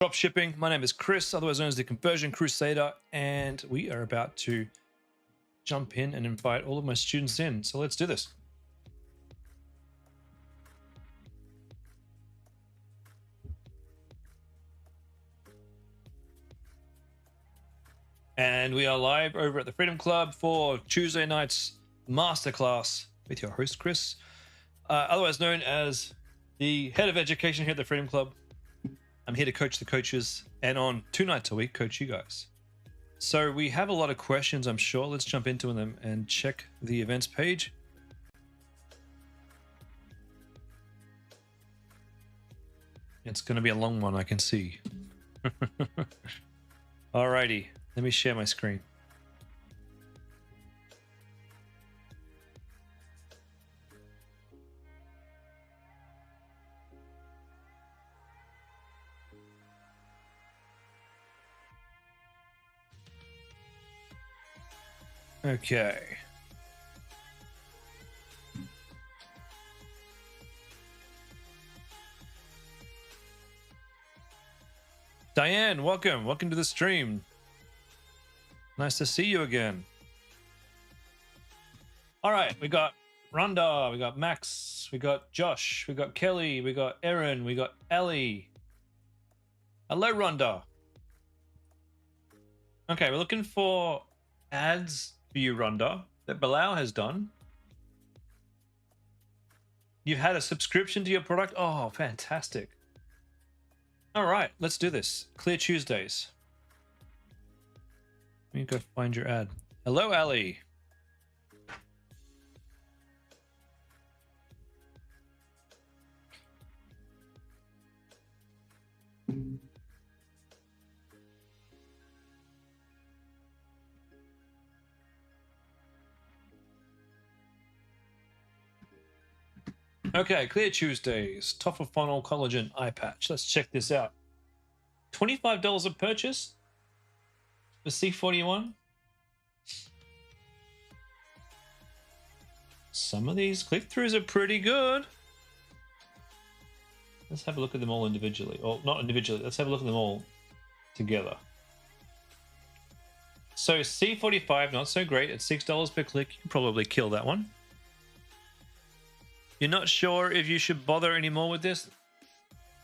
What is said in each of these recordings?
Dropshipping. My name is Chris, otherwise known as the Conversion Crusader, and we are about to jump in and invite all of my students in. So let's do this. And we are live over at the Freedom Club for Tuesday night's Masterclass with your host, Chris, otherwise known as the head of education here at the Freedom Club. I'm here to coach the coaches and on 2 nights a week, coach you guys. So we have a lot of questions, I'm sure. Let's jump into them and check the events page. It's going to be a long one, I can see. Alrighty, let me share my screen. Okay. Diane, welcome. Welcome to the stream. Nice to see you again. All right, we got Rhonda, we got Max, we got Josh, we got Kelly, we got Erin, we got Ellie. Hello, Rhonda. Okay, we're looking for ads for you, Rhonda, that Bilal has done. You've had a subscription to your product? Oh, fantastic. All right, let's do this. Clear Tuesdays. Let me go find your ad. Hello, Ali. Okay, Clear Tuesdays, top of funnel collagen eye patch. Let's check this out. $25 a purchase for C41. Some of these click-throughs are pretty good. Let's have a look at them all individually. Or not individually, let's have a look at them all together. So C45, not so great. At $6 per click, you can probably kill that one. You're not sure if you should bother anymore with this?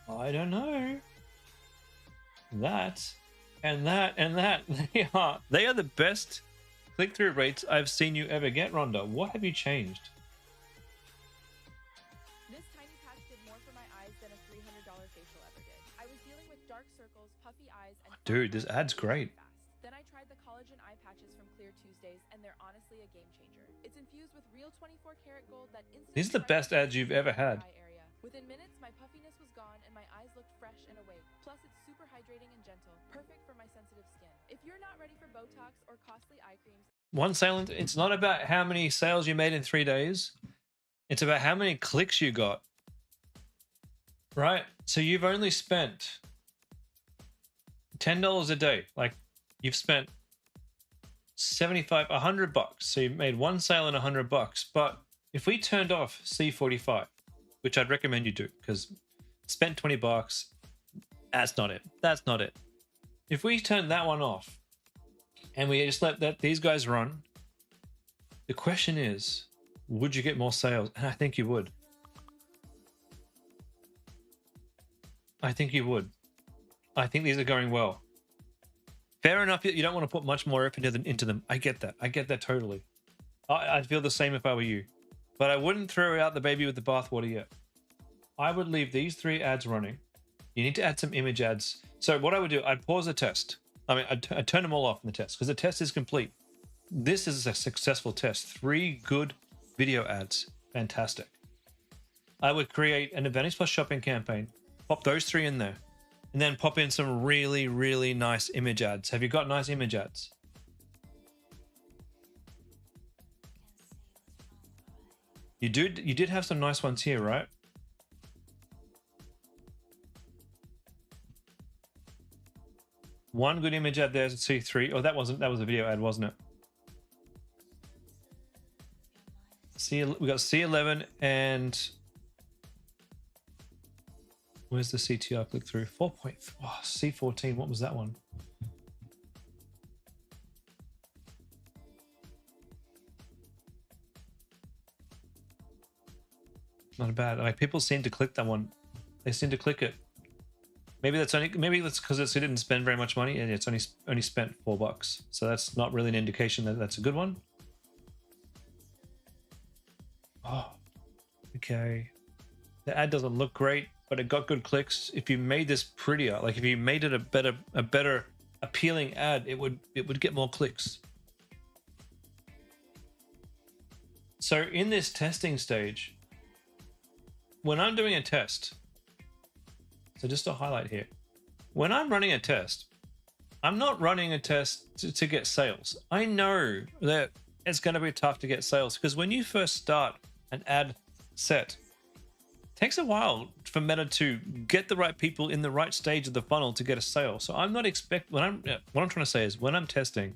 I don't know. That and that and that. They are the best click-through rates I've seen you ever get, Rhonda. What have you changed? This tiny patch did more for my eyes than a $300 facial ever did. I was dealing with dark circles, puffy eyes, and dude, this ad's great. Then I tried the collagen eye patches from Clear Tuesdays, and they're honestly a game changer. It's infused with real 24-karat gold that instantly. These are the best ads you've ever had. Within minutes, my puffiness was gone, and my eyes looked fresh and awake. Plus, it's super hydrating and gentle, perfect for my sensitive skin. If you're not ready for Botox or costly eye creams, one sale. It's not about how many sales you made in 3 days. It's about how many clicks you got. Right? So you've only spent $10 a day. Like, you've spent $75, $100. So you made one sale and $100. But if we turned off C45, which I'd recommend you do, because spent $20, that's not it. That's not it. If we turn that one off and we just let these guys run, the question is, would you get more sales? And I think you would. I think you would. I think these are going well. Fair enough, you don't want to put much more effort into them. I get that. I get that totally. I'd feel the same if I were you. But I wouldn't throw out the baby with the bathwater yet. I would leave these 3 ads running. You need to add some image ads. So what I would do, I'd pause the test. I mean, I'd turn them all off in the test because the test is complete. This is a successful test. 3 good video ads. Fantastic. I would create an Advantage Plus shopping campaign, pop those 3 in there, and then pop in some really, really nice image ads. Have you got nice image ads? You did have some nice ones here, right? One good image ad there, C3. Oh, that was a video ad, wasn't it? We got C11 and Where's the CTR click through? 4. Oh, C14. What was that one? Not bad. Like, people seem to click that one. They seem to click it. Maybe that's because it didn't spend very much money and it's only spent $4. So that's not really an indication that that's a good one. Oh, okay. The ad doesn't look great, but it got good clicks. If you made this prettier, like if you made it a better appealing ad, it would get more clicks. So in this testing stage, when I'm doing a test, so just to highlight here, when I'm running a test, I'm not running a test to get sales. I know that it's going to be tough to get sales because when you first start an ad set, it takes a while for Meta to get the right people in the right stage of the funnel to get a sale. So I'm not what I'm trying to say is when I'm testing,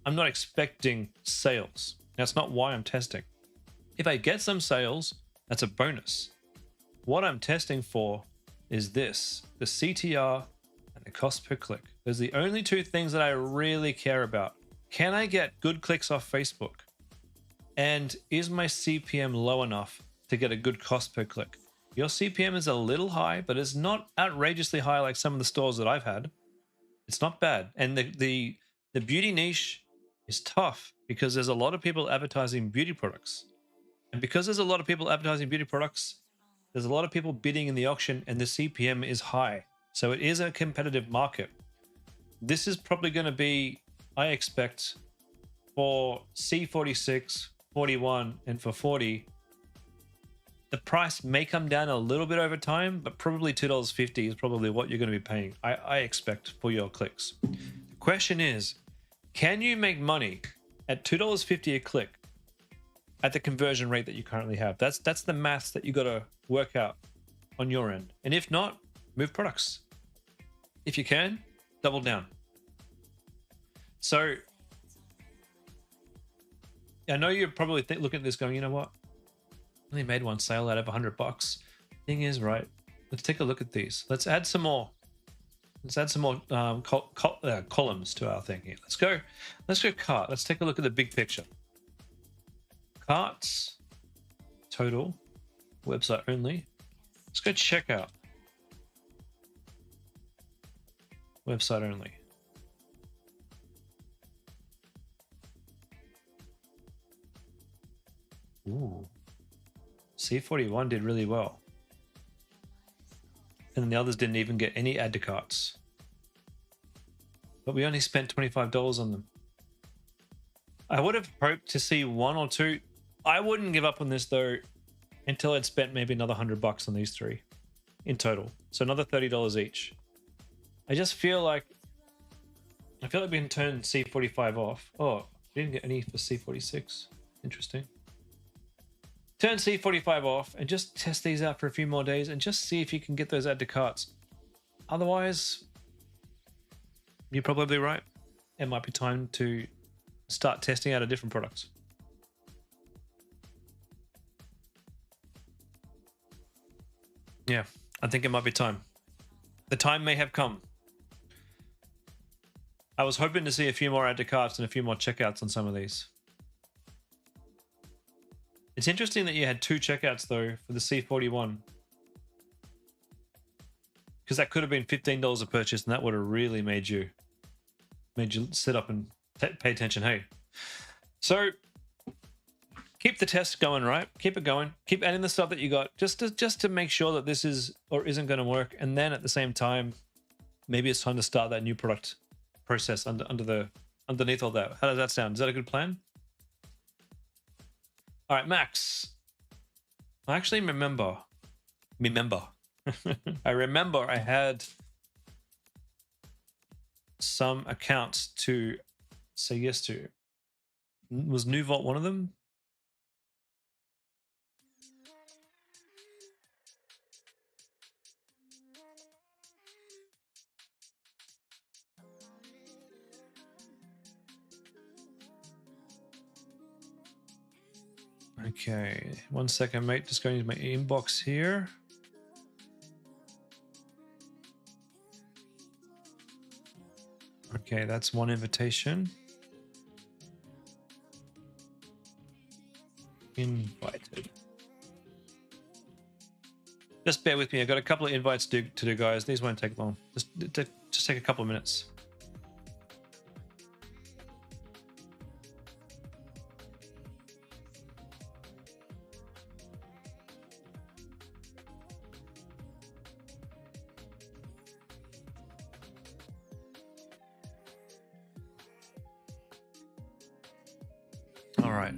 I'm not expecting sales. That's not why I'm testing. If I get some sales, that's a bonus. What I'm testing for is this, the CTR and the cost per click. Those are the only two things that I really care about. Can I get good clicks off Facebook? And is my CPM low enough to get a good cost per click? Your CPM is a little high, but it's not outrageously high like some of the stores that I've had. It's not bad. And the beauty niche is tough because there's a lot of people advertising beauty products. And because there's a lot of people advertising beauty products, there's a lot of people bidding in the auction and the CPM is high. So it is a competitive market. This is probably going to be, I expect, for C46, 41, and for 40, the price may come down a little bit over time, but probably $2.50 is probably what you're going to be paying, I expect, for your clicks. The question is, can you make money at $2.50 a click at the conversion rate that you currently have? That's the maths that you got to work out on your end. And if not, move products. If you can, double down. So I know you're probably looking at this going, you know what? I only made one sale out of $100. Thing is, right? Let's take a look at these. Let's add some more. Let's add some more columns to our thing here. Let's go cart. Let's take a look at the big picture. Carts, total, website only. Let's go checkout. Website only. Ooh. C41 did really well. And then the others didn't even get any add to carts. But we only spent $25 on them. I would have hoped to see one or two. I wouldn't give up on this though until I'd spent maybe another $100 on these three in total. So another $30 each. I just feel like we can turn C45 off. Oh, we didn't get any for C46. Interesting. Turn C45 off and just test these out for a few more days and just see if you can get those add to carts. Otherwise, you're probably right. It might be time to start testing out a different products. Yeah, I think it might be time. The time may have come. I was hoping to see a few more add to carts and a few more checkouts on some of these. It's interesting that you had 2 checkouts though for the C41. Because that could have been $15 a purchase and that would have really made you sit up and pay attention. Hey, so keep the test going, right? Keep it going. Keep adding the stuff that you got just to make sure that this is or isn't going to work. And then at the same time, maybe it's time to start that new product process underneath all that. How does that sound? Is that a good plan? All right, Max. I actually remember. I remember I had some accounts to say yes to. Was New Vault one of them? Okay, 1 second, mate. Just going to my inbox here. Okay, that's one invitation. Invited. Just bear with me. I've got a couple of invites to do, guys. These won't take long. Just take a couple of minutes. All right.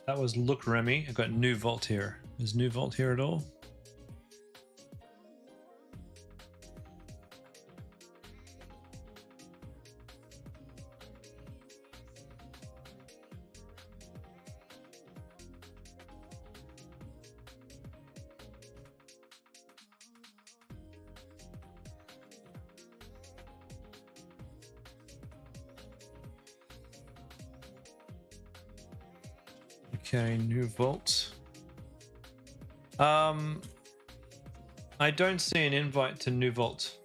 That was Look Remy. I've got New Vault here. Is New Vault here at all? Okay, New Vault. I don't see an invite to New Vault.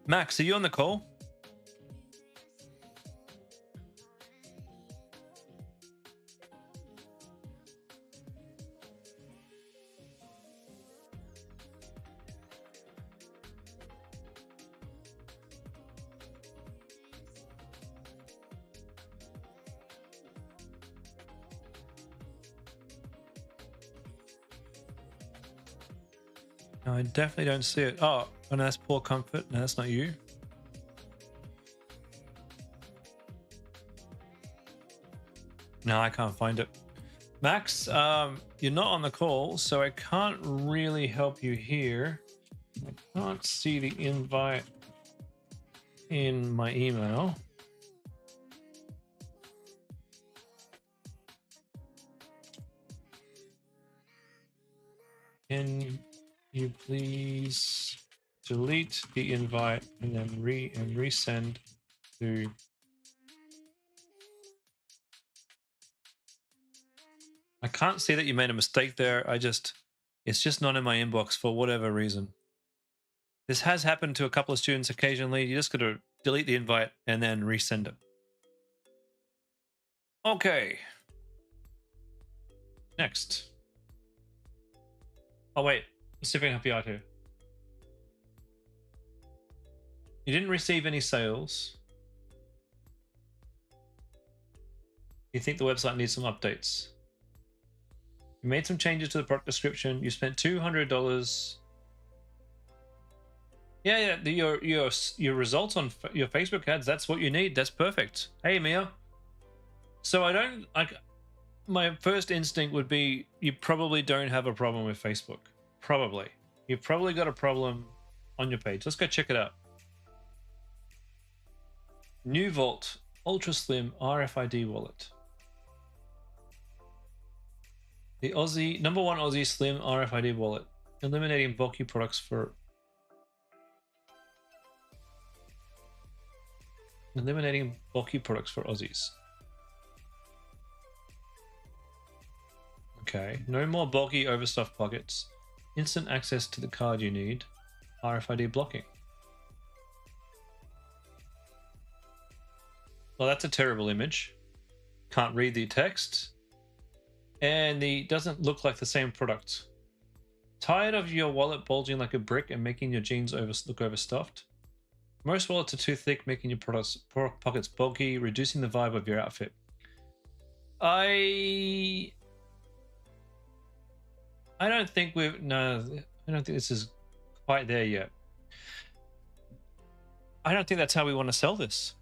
Max, are you on the call? No, I definitely don't see it. Oh, no, that's Poor Comfort. No, that's not you. No, I can't find it. Max, you're not on the call, so I can't really help you here. I can't see the invite in my email. Can you please delete the invite and then resend to... I can't see that you made a mistake there. It's just not in my inbox for whatever reason. This has happened to a couple of students occasionally. You just got to delete the invite and then resend it. Okay. Next. Oh, wait. Let's see if I can help you out here. You didn't receive any sales. You think the website needs some updates. You made some changes to the product description. You spent $200. Yeah. Your results on your Facebook ads. That's what you need. That's perfect. Hey, Mia. So my first instinct would be you probably don't have a problem with Facebook. Probably. You've probably got a problem on your page. Let's go check it out. New Vault Ultra Slim RFID wallet. The Aussie #1 Aussie Slim RFID wallet, eliminating bulky products for Aussies. Okay, no more bulky overstuffed pockets. Instant access to the card you need. RFID blocking. Well, that's a terrible image. Can't read the text. And the doesn't look like the same product. Tired of your wallet bulging like a brick and making your jeans look overstuffed? Most wallets are too thick, making your pockets bulky, reducing the vibe of your outfit. I don't think I don't think this is quite there yet. I don't think that's how we want to sell this.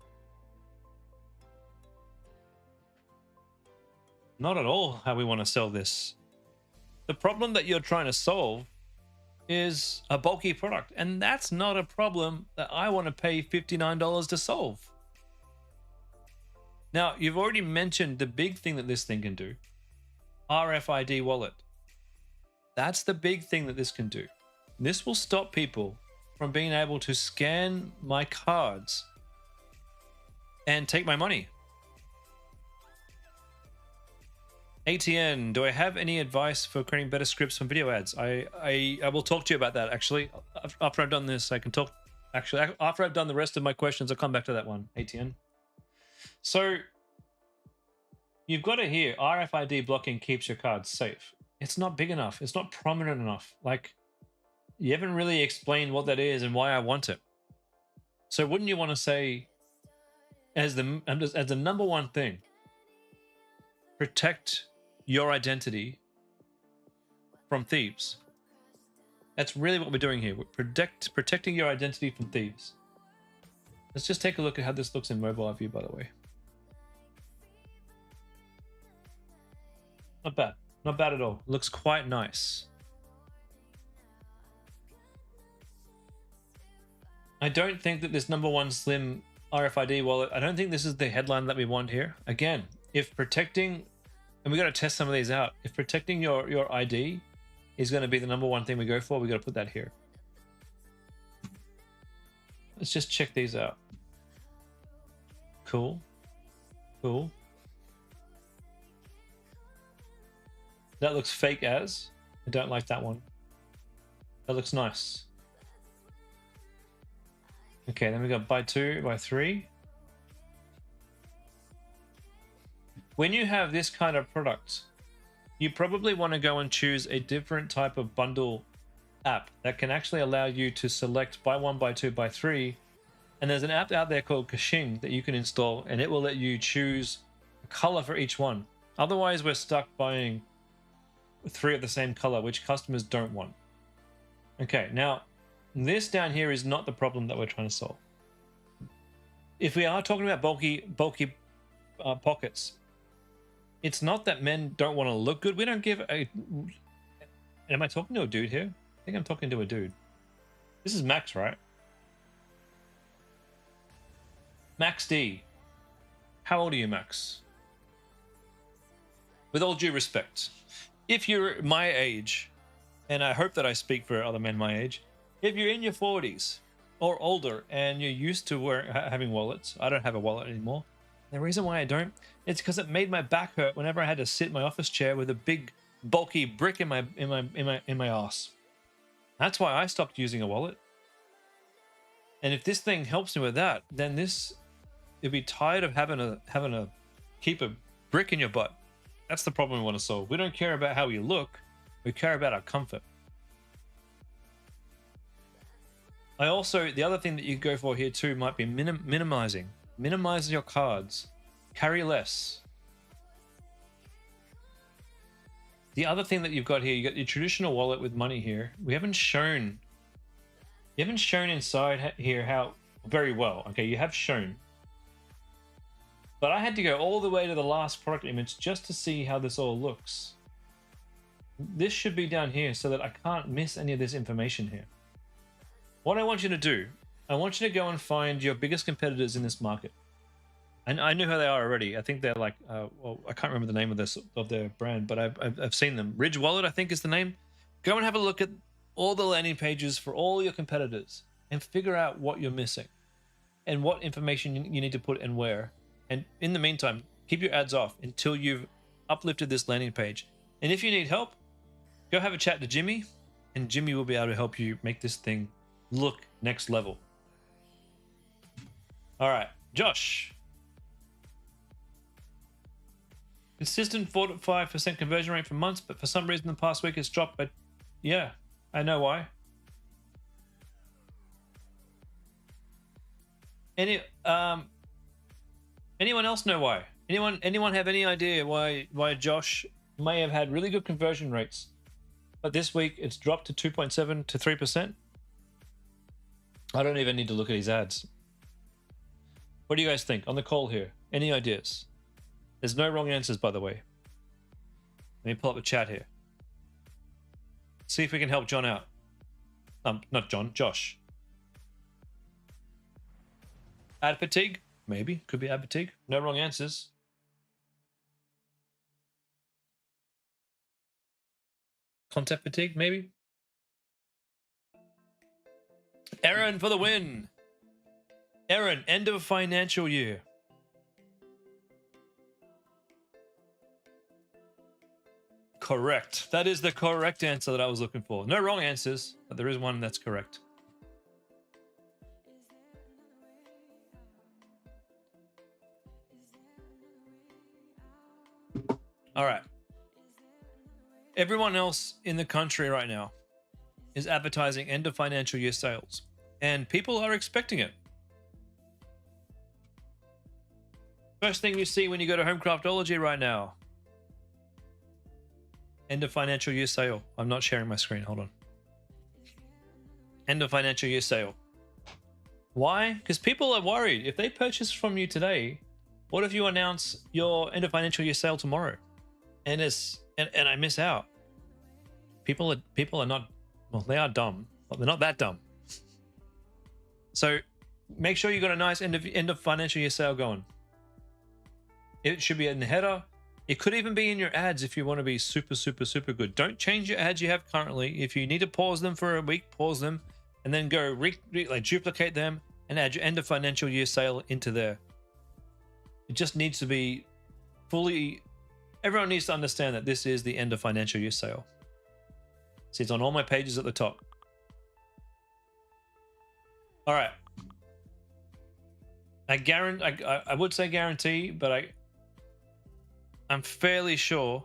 Not at all how we want to sell this. The problem that you're trying to solve is a bulky product, and that's not a problem that I want to pay $59 to solve. Now, you've already mentioned the big thing that this thing can do, RFID wallet. That's the big thing that this can do. This will stop people from being able to scan my cards and take my money. ATN, do I have any advice for creating better scripts from video ads? I will talk to you about that, actually. After I've done this, I can talk. Actually, after I've done the rest of my questions, I'll come back to that one, ATN. So, you've got it here. RFID blocking keeps your cards safe. It's not big enough. It's not prominent enough. Like, you haven't really explained what that is and why I want it. So wouldn't you want to say, as the number one thing, protect your identity from thieves? That's really what we're doing here. We're protecting your identity from thieves. Let's just take a look at how this looks in mobile view, by the way. Not bad. Not bad at all. Looks quite nice. I don't think that this number one slim RFID wallet, I don't think this is the headline that we want here. Again, if protecting, and we got to test some of these out, if protecting your ID is going to be the number one thing we go for, we got to put that here. Let's just check these out. Cool. Cool. That looks fake as. I don't like that one. That looks nice. Okay, then we got buy 2, buy 3. When you have this kind of product, you probably want to go and choose a different type of bundle app that can actually allow you to select buy 1, buy 2, buy 3. And there's an app out there called Kashing that you can install, and it will let you choose a color for each one. Otherwise, we're stuck buying 3 of the same color, which customers don't want. Okay, now this down here is not the problem that we're trying to solve. If we are talking about bulky pockets, it's not that men don't want to look good. We don't give a... Am I talking to a dude here? I think I'm talking to a dude. This is Max, right? Max D. How old are you, Max? With all due respect, if you're my age, and I hope that I speak for other men my age, if you're in your 40s or older and you're used to having wallets, I don't have a wallet anymore. The reason why I don't, it's because it made my back hurt whenever I had to sit in my office chair with a big bulky brick in my ass. That's why I stopped using a wallet. And if this thing helps me with that, then you'll be tired of having to keep a brick in your butt. That's the problem we want to solve. We don't care about how we look. We care about our comfort. The other thing that you go for here too might be minimizing. Minimize your cards. Carry less. The other thing that you've got here, you got your traditional wallet with money here. You haven't shown inside here how very well. Okay, you have shown. But I had to go all the way to the last product image just to see how this all looks. This should be down here so that I can't miss any of this information here. What I want you to do, I want you to go and find your biggest competitors in this market. And I know who they are already. I think they're like, well, I can't remember the name of their brand, but I've seen them. Ridge Wallet, I think, is the name. Go and have a look at all the landing pages for all your competitors and figure out what you're missing and what information you need to put and where. And in the meantime, keep your ads off until you've uplifted this landing page. And if you need help, go have a chat to Jimmy, and Jimmy will be able to help you make this thing look next level. All right, Josh. Consistent 4 to 5% conversion rate for months, but for some reason the past week it's dropped. But yeah, I know why. Anyone else know why? Anyone have any idea why Josh may have had really good conversion rates, but this week it's dropped to 2.7 to 3%? I don't even need to look at his ads. What do you guys think on the call here? Any ideas? There's no wrong answers, by the way. Let me pull up the chat here. See if we can help John out. Not John, Josh. Ad fatigue? Maybe. Could be ad fatigue. No wrong answers. Content fatigue, maybe. Aaron for the win. Aaron, end of financial year. Correct. That is the correct answer that I was looking for. No wrong answers, but there is one that's correct. All right. Everyone else in the country right now is advertising end of financial year sales, and people are expecting it. First thing you see when you go to Homecraftology right now. End of financial year sale. I'm not sharing my screen. Hold on. End of financial year sale. Why? Because people are worried. If they purchase from you today, what if you announce your end of financial year sale tomorrow? And I miss out. People are not, well, they are dumb, but they're not that dumb. So make sure you got a nice end of financial year sale going. It should be in the header. It could even be in your ads if you want to be super, super, super good. Don't change your ads you have currently. If you need to pause them for a week, pause them, and then go duplicate them and add your end of financial year sale into there. It just needs to be fully. Everyone needs to understand that this is the end of financial year sale. See, it's on all my pages at the top. All right. I would say guarantee, but I'm fairly sure.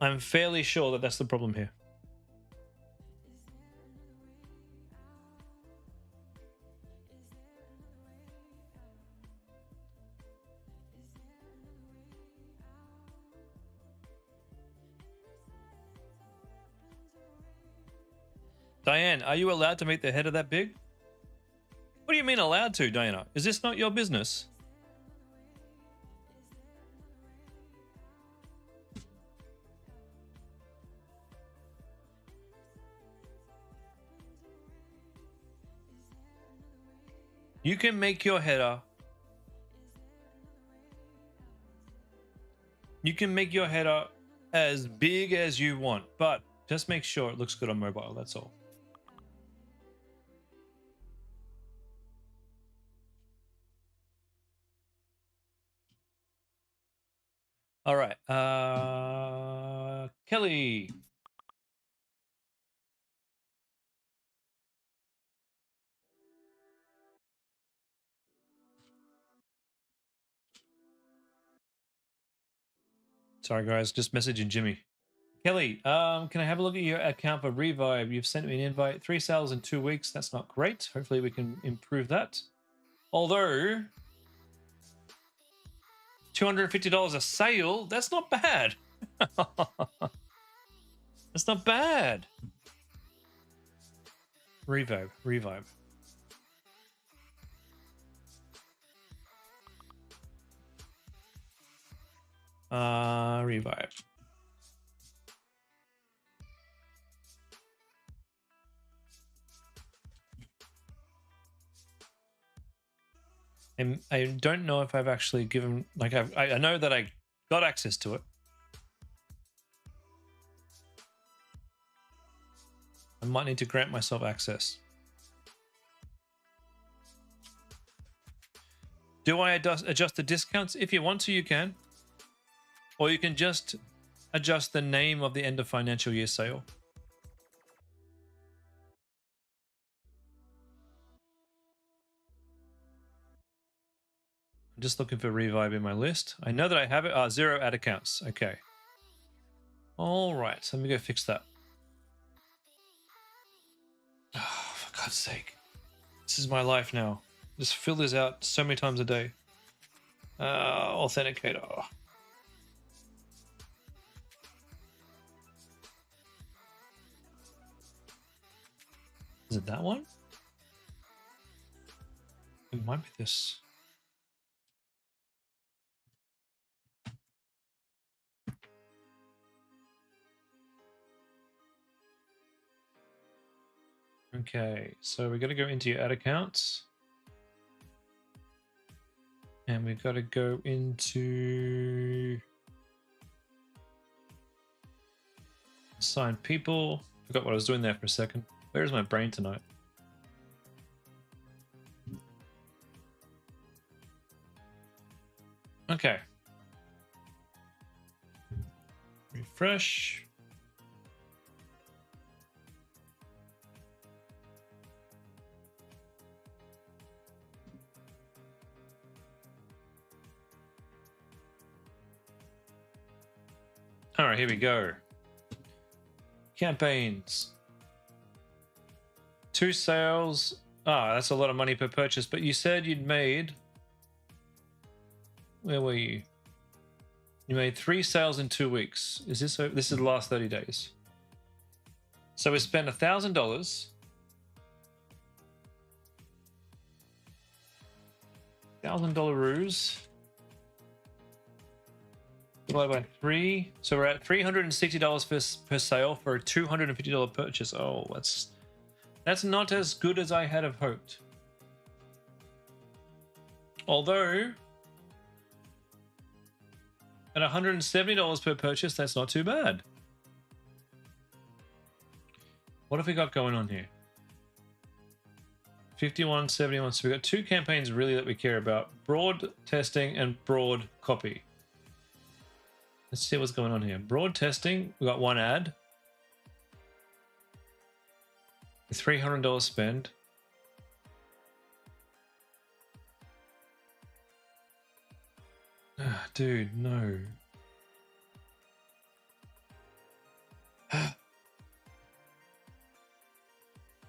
I'm fairly sure that that's the problem here. Diane, are you allowed to make the header that big? What do you mean allowed to, Diana? Is this not your business? You can make your header. You can make your header as big as you want, but just make sure it looks good on mobile. That's all. All right. Kelly. Sorry, guys. Just messaging Jimmy. Kelly, can I have a look at your account for Revive? You've sent me an invite. 3 sales in 2 weeks. That's not great. Hopefully we can improve that. Although $250 a sale, that's not bad. That's not bad. Revive. Revive. And I don't know if I've actually given, like, I know that I got access to it. I might need to grant myself access. Do I adjust the discounts? If you want to, you can. Or you can just adjust the name of the end of financial year sale. I'm just looking for Revive in my list. I know that I have it. 0 ad accounts. Okay. All right. So let me go fix that. Oh, for God's sake. This is my life now. Just fill this out so many times a day. Authenticator. Is it that one? It might be this. Okay, so we got to go into your ad accounts. And we've got to go into assign people. Forgot what I was doing there for a second. Where is my brain tonight? Okay. Refresh. All right, here we go. Campaigns. 2 sales. Ah, that's a lot of money per purchase, but you said you'd made... Where were you? You made 3 sales in 2 weeks. Is this is the last 30 days? So we spent $1,000. $1,000 ruse. Divided by 3. So we're at $360 per sale for a $250 purchase. Oh, that's not as good as I had have hoped. Although at $170 per purchase, that's not too bad. What have we got going on here? 51, 71. So we've got 2 campaigns really that we care about. Broad testing and broad copy. Let's see what's going on here. Broad testing, we got 1 ad. A $300 spend. Ah, dude, no.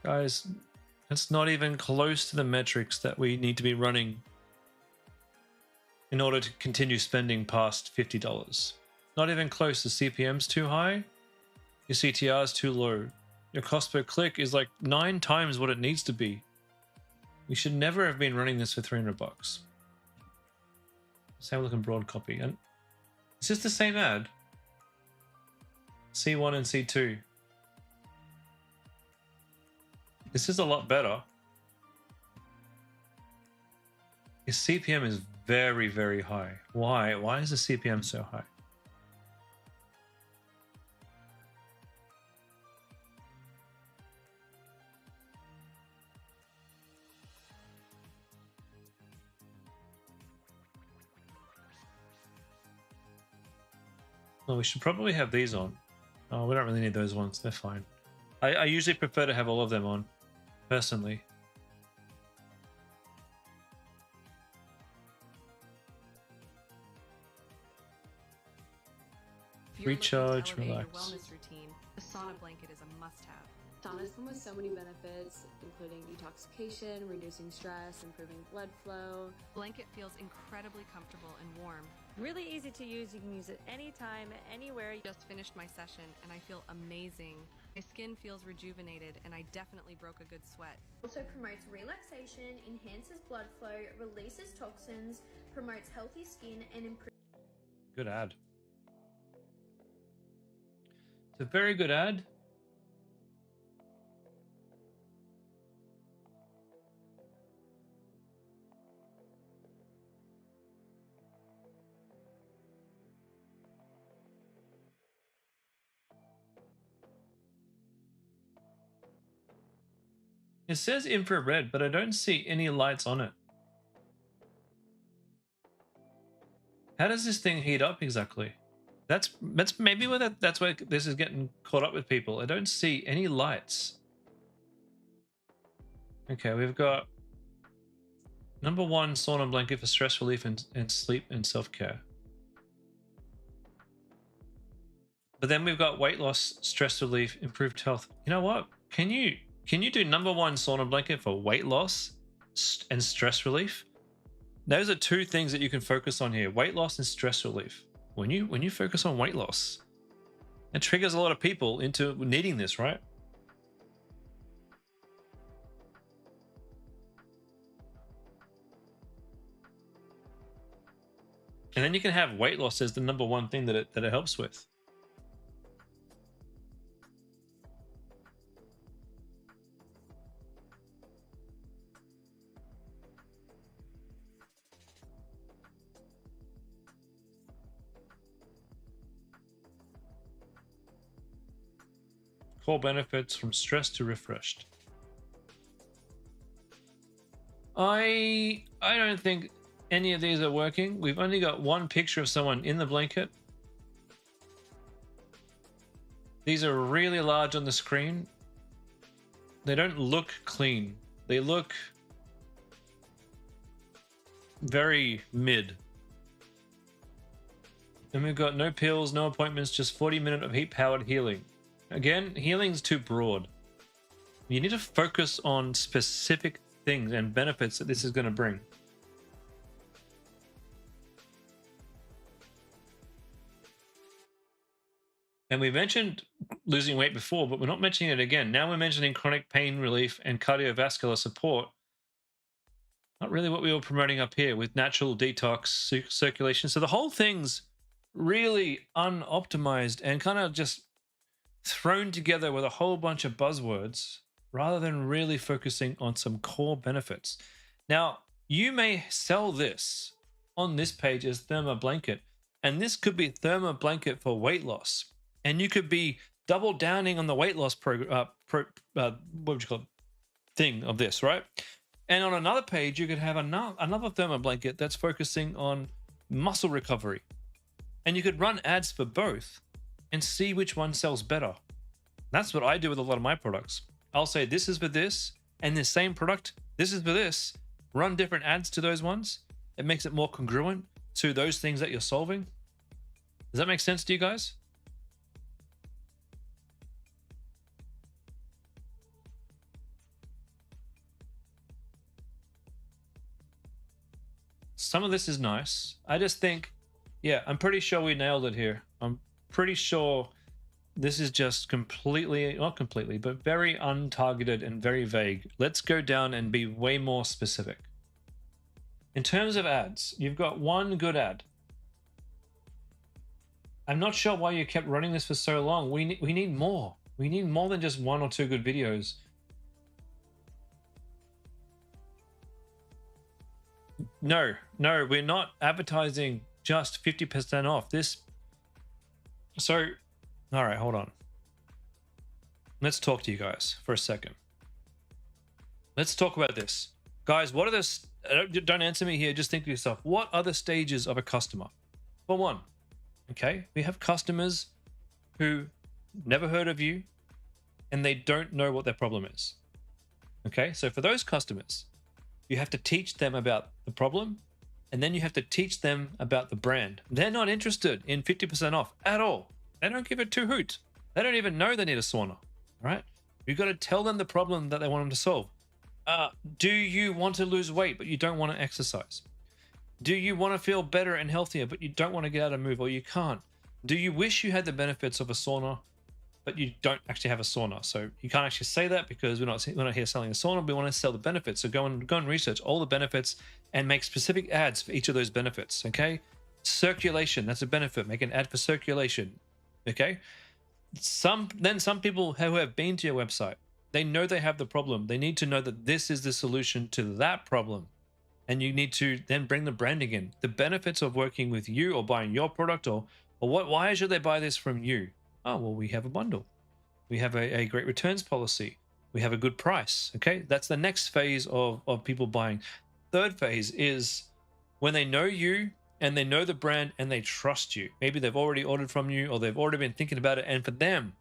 Guys, that's not even close to the metrics that we need to be running in order to continue spending past $50. Not even close. The CPM's too high. Your CTR's too low. Your cost per click is like 9 times what it needs to be. We should never have been running this for $300. Let's have a look in broad copy. And is this the same ad? C1 and C2. This is a lot better. His CPM is very, very high. Why? Why is the CPM so high? Well, we should probably have these on. Oh, we don't really need those ones. They're fine. I usually prefer to have all of them on, personally. Recharge, relax. Your wellness routine, the sauna blanket is a must-have. Saunas come with so many benefits, including detoxification, reducing stress, improving blood flow. Blanket feels incredibly comfortable and warm. Really easy to use. You can use it anytime, anywhere. Just finished my session and I feel amazing. My skin feels rejuvenated and I definitely broke a good sweat. Also promotes relaxation, enhances blood flow, releases toxins, promotes healthy skin, and improves. Good ad. It's a very good ad. It says infrared, but I don't see any lights on it. How does this thing heat up exactly? That's maybe where that's where this is getting caught up with people. I don't see any lights. Okay, we've got number 1 sauna blanket for stress relief and sleep and self-care. But then we've got weight loss, stress relief, improved health. You know what? Can you do number 1 sauna blanket for weight loss and stress relief? Those are 2 things that you can focus on here: weight loss and stress relief. When you focus on weight loss, it triggers a lot of people into needing this, right? And then you can have weight loss as the number 1 thing that it helps with. core benefits from stressed to refreshed. I don't think any of these are working. We've only got one picture of someone in the blanket. These are really large on the screen. They don't look clean. They look very mid. And we've got no pills, no appointments, just 40 minutes of heat-powered healing. Again, healing's too broad. You need to focus on specific things and benefits that this is going to bring. And we mentioned losing weight before, but we're not mentioning it again. Now we're mentioning chronic pain relief and cardiovascular support. Not really what we were promoting up here with natural detox, circulation. So the whole thing's really unoptimized and kind of just thrown together with a whole bunch of buzzwords rather than really focusing on some core benefits. Now, you may sell this on this page as Therma Blanket, and this could be Therma Blanket for weight loss. And you could be double downing on the weight loss what would you call it? Thing of this, right? And on another page, you could have another Therma Blanket that's focusing on muscle recovery. And you could run ads for both and see which one sells better. That's what I do with a lot of my products. I'll say this is for this, and the same product, this is for this. Run different ads to those ones. It makes it more congruent to those things that you're solving. Does that make sense to you guys? Some of this is nice. I just think, yeah, I'm pretty sure we nailed it here. I'm pretty sure this is just completely, not completely, but very untargeted and very vague. Let's go down and be way more specific. In terms of ads, you've got one good ad. I'm not sure why you kept running this for so long. We need more. We need more than just one or two good videos. No, we're not advertising just 50% off. This. So, all right, hold on. Let's talk to you guys for a second. Let's talk about this. Guys, what are the... Don't answer me here. Just think to yourself, what are the stages of a customer? For one, okay, we have customers who never heard of you and they don't know what their problem is. Okay, so for those customers, you have to teach them about the problem, and then you have to teach them about the brand. They're not interested in 50% off at all. They don't give a two hoot. They don't even know they need a sauna, right? You've got to tell them the problem that they want them to solve. Do you want to lose weight, but you don't want to exercise? Do you want to feel better and healthier, but you don't want to get out and move, or you can't? Do you wish you had the benefits of a sauna, but you don't actually have a sauna? So you can't actually say that because we're not here selling a sauna. We want to sell the benefits. So go and research all the benefits and make specific ads for each of those benefits. Okay, circulation, that's a benefit. Make an ad for circulation. Okay, some people who have been to your website, they know they have the problem. They need to know that this is the solution to that problem. And you need to then bring the branding in. The benefits of working with you or buying your product, or why should they buy this from you? Oh, well, we have a bundle. We have a great returns policy. We have a good price. Okay, that's the next phase of people buying. Third phase is when they know you and they know the brand and they trust you. Maybe they've already ordered from you or they've already been thinking about it. And for them,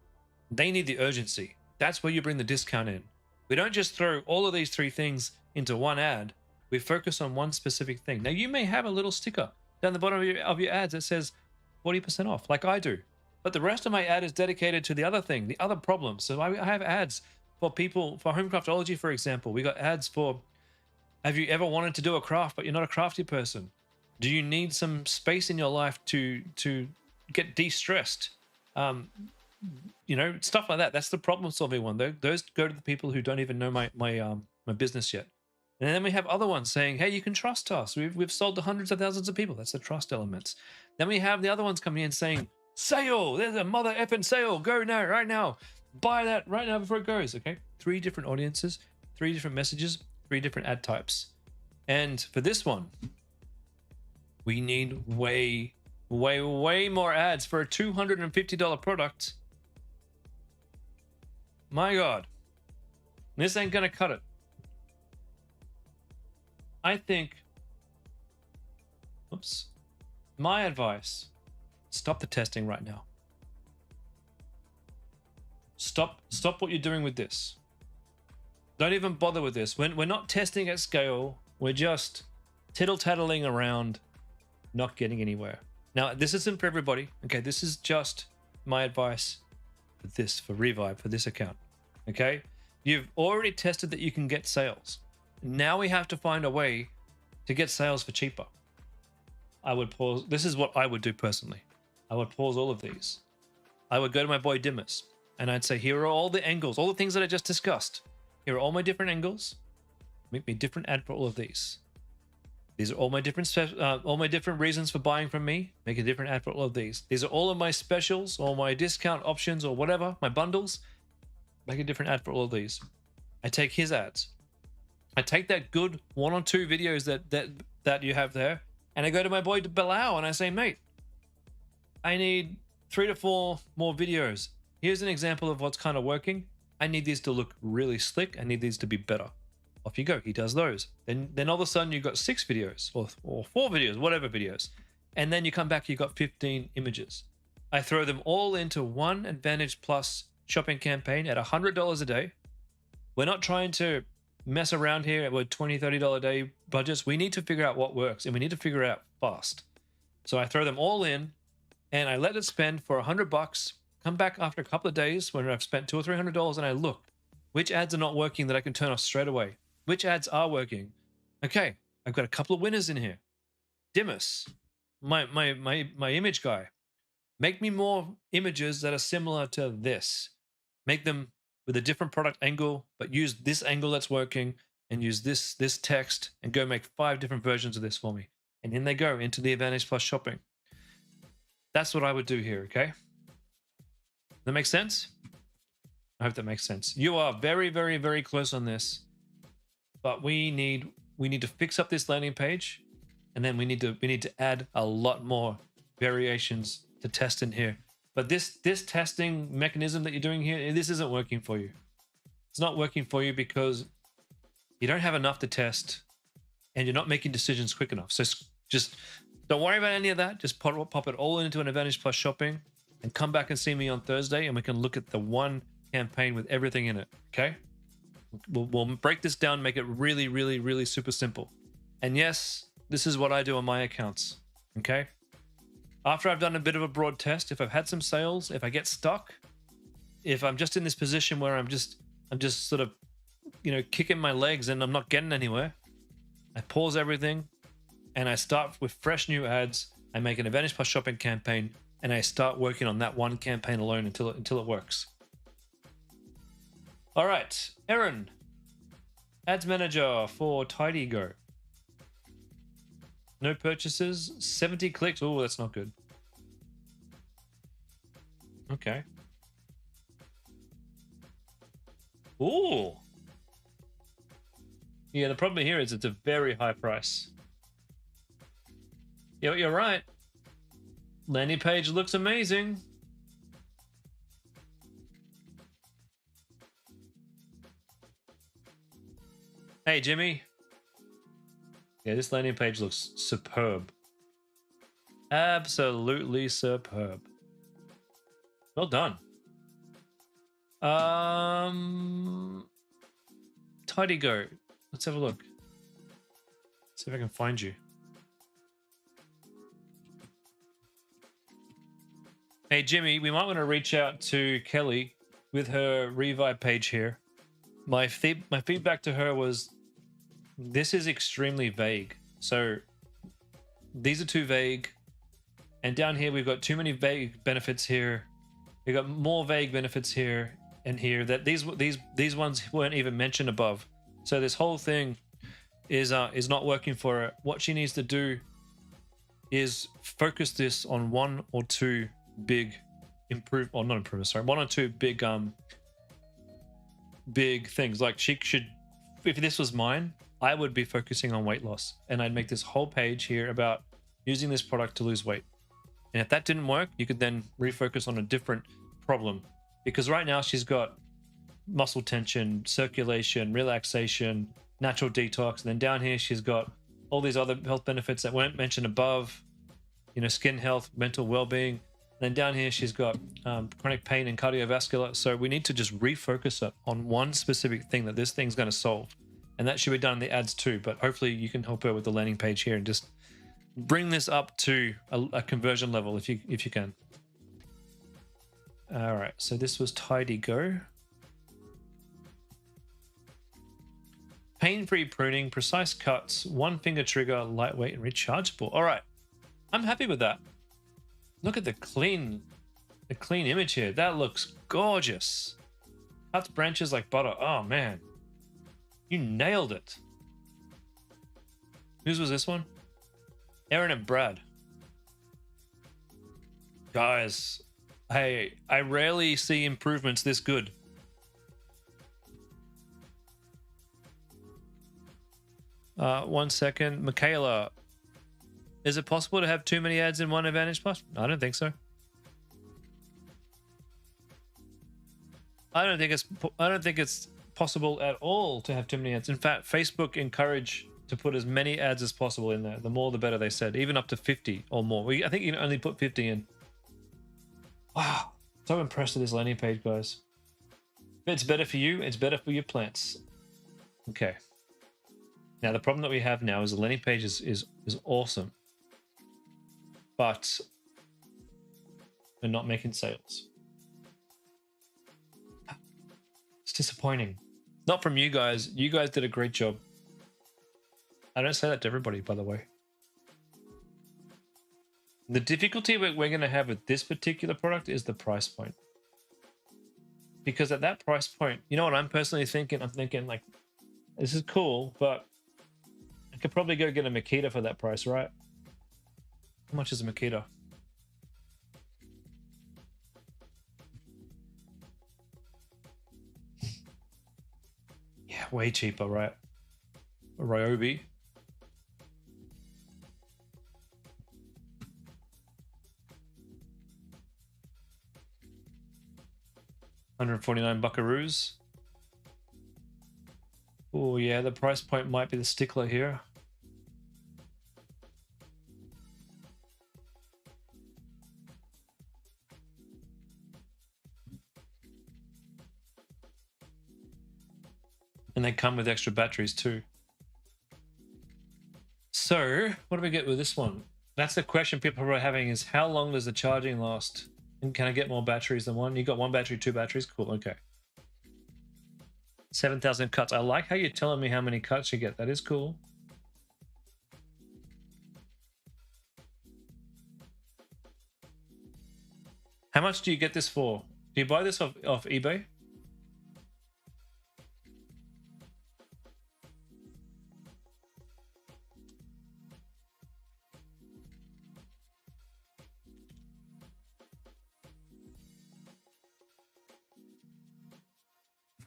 they need the urgency. That's where you bring the discount in. We don't just throw all of these three things into one ad. We focus on one specific thing. Now, you may have a little sticker down the bottom of your ads that says 40% off, like I do. But the rest of my ad is dedicated to the other thing, the other problem. So I have ads for people, for home craftology, for example. We got ads for, have you ever wanted to do a craft, but you're not a crafty person? Do you need some space in your life to get de-stressed? Stuff like that. That's the problem solving one. Those go to the people who don't even know my business yet. And then we have other ones saying, hey, you can trust us. We've sold to hundreds of thousands of people. That's the trust elements. Then we have the other ones coming in saying, sale, there's a mother effing sale. Go now, right now. Buy that right now before it goes. Okay. 3 different audiences, 3 different messages, 3 different ad types. And for this one, we need way more ads for a $250 product. My God. This ain't gonna cut it. I think, oops, my advice, stop the testing right now. Stop what you're doing with this. Don't even bother with this. We're not testing at scale. We're just tittle-tattling around, not getting anywhere. Now, this isn't for everybody. Okay, this is just my advice for this, for Revive, for this account. Okay? You've already tested that you can get sales. Now we have to find a way to get sales for cheaper. I would pause. This is what I would do personally. I would pause all of these. I would go to my boy Dimas and I'd say, here are all the angles, all the things that I just discussed. Here are all my different angles. Make me a different ad for all of these. These are all my different reasons for buying from me. Make a different ad for all of these. These are all of my specials, all my discount options, or whatever, my bundles. Make a different ad for all of these. I take his ads. I take that good 1 or 2 videos that you have there, and I go to my boy Bilal and I say, mate, I need 3 to 4 more videos. Here's an example of what's kind of working. I need these to look really slick. I need these to be better. Off you go. He does those. Then all of a sudden you've got 6 videos or 4 videos, whatever videos. And then you come back, you've got 15 images. I throw them all into one Advantage Plus shopping campaign at $100 a day. We're not trying to mess around here with $20, $30 a day budgets. We need to figure out what works, and we need to figure it out fast. So I throw them all in and I let it spend for $100. Come back after a couple of days when I've spent $200 or $300 and I look which ads are not working that I can turn off straight away. Which ads are working? Okay, I've got a couple of winners in here. Dimas, my image guy. Make me more images that are similar to this. Make them with a different product angle, but use this angle that's working and use this text and go make 5 different versions of this for me. And in they go into the Advantage Plus shopping. That's what I would do here, okay? That makes sense? I hope that makes sense. You are very, very, very close on this. But we need to fix up this landing page, and then we need to add a lot more variations to test in here. But this testing mechanism that you're doing here, this isn't working for you. It's not working for you because you don't have enough to test, and you're not making decisions quick enough. So just don't worry about any of that. Just pop it all into an Advantage Plus shopping, and come back and see me on Thursday, and we can look at the one campaign with everything in it. Okay. We'll break this down, make it really, really, really super simple. And yes, this is what I do on my accounts. Okay. After I've done a bit of a broad test, if I've had some sales, if I get stuck, if I'm just in this position where I'm just sort of, kicking my legs and I'm not getting anywhere, I pause everything and I start with fresh new ads. I make an Advantage Plus shopping campaign and I start working on that one campaign alone until it works. All right, Erin, ads manager for TidyGo. No purchases, 70 clicks. Oh, that's not good. Okay. Ooh. Yeah, the problem here is it's a very high price. Yeah, you're right. Landing page looks amazing. Hey, Jimmy. Yeah, this landing page looks superb. Absolutely superb. Well done. TidyGo. Let's have a look. See if I can find you. Hey, Jimmy, we might want to reach out to Kelly with her Revive page here. My feedback to her was, this is extremely vague. So these are too vague. And down here, we've got too many vague benefits here. We've got more vague benefits here and here that these ones weren't even mentioned above. So this whole thing is not working for her. What she needs to do is focus this on 1 or 2 big one or 2 big things. Like she should, if this was mine, I would be focusing on weight loss, and I'd make this whole page here about using this product to lose weight. And if that didn't work, you could then refocus on a different problem, because right now she's got muscle tension, circulation, relaxation, natural detox. And then down here, she's got all these other health benefits that weren't mentioned above, you know, skin health, mental well-being. And then down here, she's got chronic pain and cardiovascular. So we need to just refocus it on one specific thing that this thing's going to solve. And that should be done in the ads too. But hopefully you can help her with the landing page here and just bring this up to a conversion level if you can. All right, so this was Tidy Go. Pain-free pruning, precise cuts, one finger trigger, lightweight and rechargeable. All right, I'm happy with that. Look at the clean image here. That looks gorgeous. Cuts branches like butter. Oh man, you nailed it. Whose was this one? Aaron and Brad. Guys, hey, I rarely see improvements this good. One second. Michaela, is it possible to have too many ads in one Advantage Plus? I don't think so. I don't think it's possible at all to have too many ads. In fact, Facebook encourage to put as many ads as possible in there. The more, the better, they said. Even up to 50 or more. I think you can only put 50 in. Wow. So impressed with this landing page, guys. If it's better for you, it's better for your plants. Okay. Now, the problem that we have now is the landing page is awesome. But we're not making sales. It's disappointing. Not from you guys. You guys did a great job. I don't say that to everybody, by the way. The difficulty we're going to have with this particular product is the price point. Because at that price point, you know what I'm personally thinking? I'm thinking like, this is cool, but I could probably go get a Makita for that price, right? How much is a Makita? Yeah, way cheaper, right? A Ryobi. $149 buckaroos. Oh yeah, the price point might be the stickler here. And they come with extra batteries too. So, what do we get with this one? That's the question people are having is how long does the charging last? And can I get more batteries than one? You got one battery, two batteries? Cool, okay. 7,000 cuts. I like how you're telling me how many cuts you get. That is cool. How much do you get this for? Do you buy this off eBay?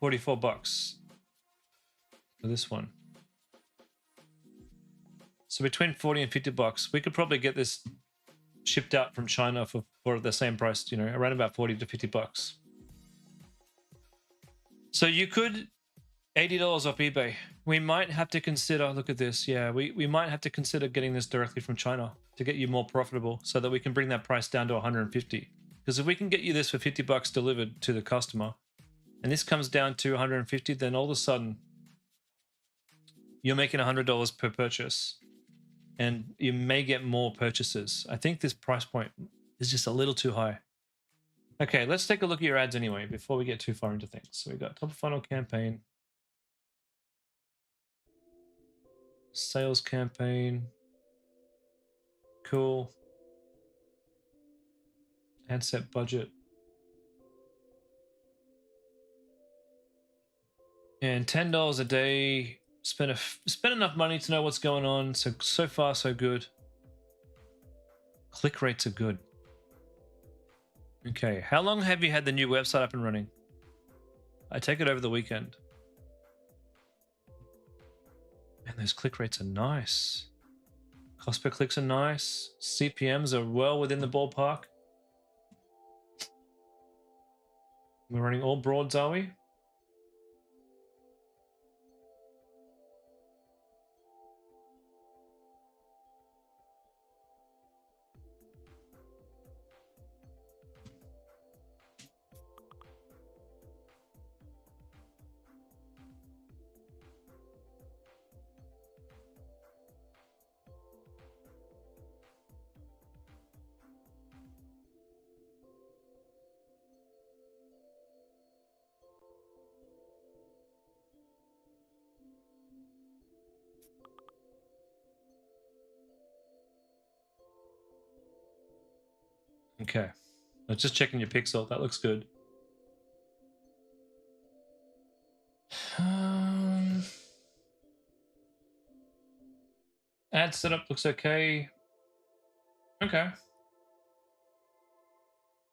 $44 for this one. So between 40 and $50, we could probably get this shipped out from China for the same price, you know, around about 40 to $50. So you could $80 off eBay. We might have to consider, look at this. Yeah, we might have to consider getting this directly from China to get you more profitable so that we can bring that price down to 150. Because if we can get you this for $50 delivered to the customer, and this comes down to 150, then all of a sudden you're making $100 per purchase and you may get more purchases. I think this price point is just a little too high. Okay, let's take a look at your ads anyway before we get too far into things. So we got top of funnel campaign, sales campaign, cool, ad set budget. And $10 a day, spend enough money to know what's going on. So far, so good. Click rates are good. Okay, how long have you had the new website up and running? I take it over the weekend. Man, those click rates are nice. Cost per clicks are nice. CPMs are well within the ballpark. We're running all broads, are we? Okay. I was just checking your pixel. That looks good. Ad setup looks okay. Okay.